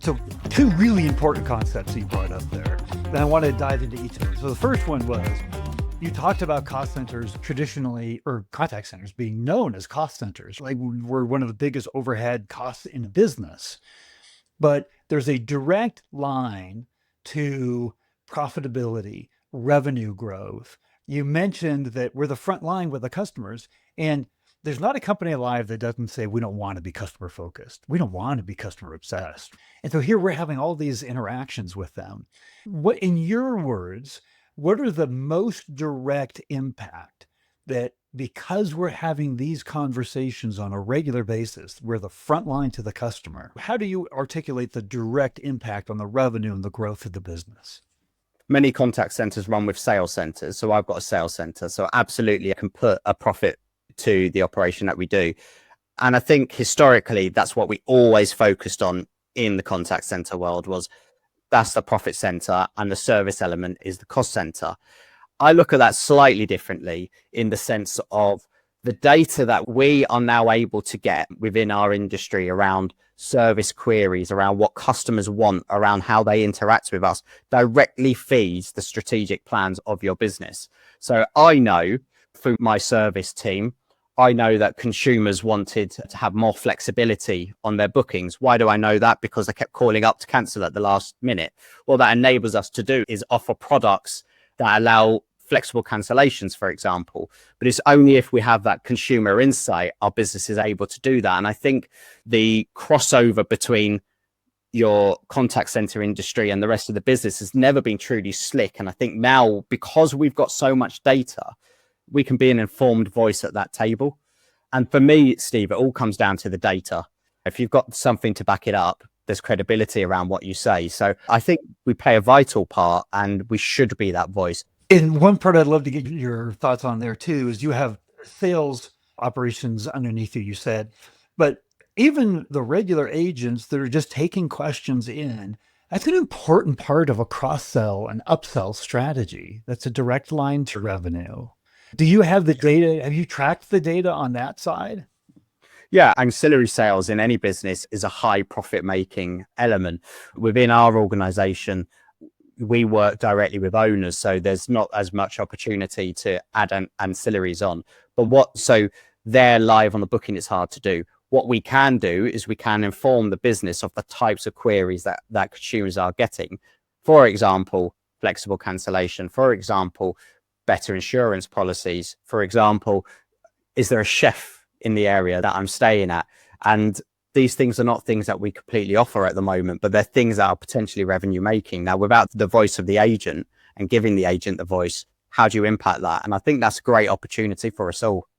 So two really important concepts you brought up there, and I want to dive into each of them. So the first one was, you talked about cost centers traditionally, or contact centers being known as cost centers, like we're one of the biggest overhead costs in a business. But there's a direct line to profitability, revenue growth. You mentioned that we're the front line with the customers, and there's not a company alive that doesn't say we don't want to be customer focused. We don't want to be customer obsessed. And so here we're having all these interactions with them. What, in your words, what are the most direct impact that, because we're having these conversations on a regular basis, we're the front line to the customer? How do you articulate the direct impact on the revenue and the growth of the business? Many contact centers run with sales centers. So I've got a sales center. So absolutely I can put a profit to the operation that we do. And I think historically, that's what we always focused on in the contact center world, was that's the profit center and the service element is the cost center. I look at that slightly differently in the sense of the data that we are now able to get within our industry around service queries, around what customers want, around how they interact with us, directly feeds the strategic plans of your business. So I know through my service team, I know that consumers wanted to have more flexibility on their bookings. Why do I know that? Because they kept calling up to cancel at the last minute. What that enables us to do is offer products that allow flexible cancellations, for example. But it's only if we have that consumer insight, our business is able to do that. And I think the crossover between your contact center industry and the rest of the business has never been truly slick. And I think now, because we've got so much data, we can be an informed voice at that table. And for me, Steve, it all comes down to the data. If you've got something to back it up, there's credibility around what you say. So I think we play a vital part and we should be that voice. And one part I'd love to get your thoughts on there too is you have sales operations underneath you said, but even the regular agents that are just taking questions in, that's an important part of a cross-sell and upsell strategy. That's a direct line to revenue. Do you have the data? Have you tracked the data on that side? Yeah, ancillary sales in any business is a high profit making element. Within our organization, we work directly with owners, so there's not as much opportunity to add ancillaries on. But so they're live on the booking, it's hard to do. What we can do is we can inform the business of the types of queries that consumers are getting. For example, flexible cancellation. For example, better insurance policies. For example, is there a chef in the area that I'm staying at? And these things are not things that we completely offer at the moment, but they're things that are potentially revenue making. Now, without the voice of the agent and giving the agent the voice, how do you impact that? And I think that's a great opportunity for us all.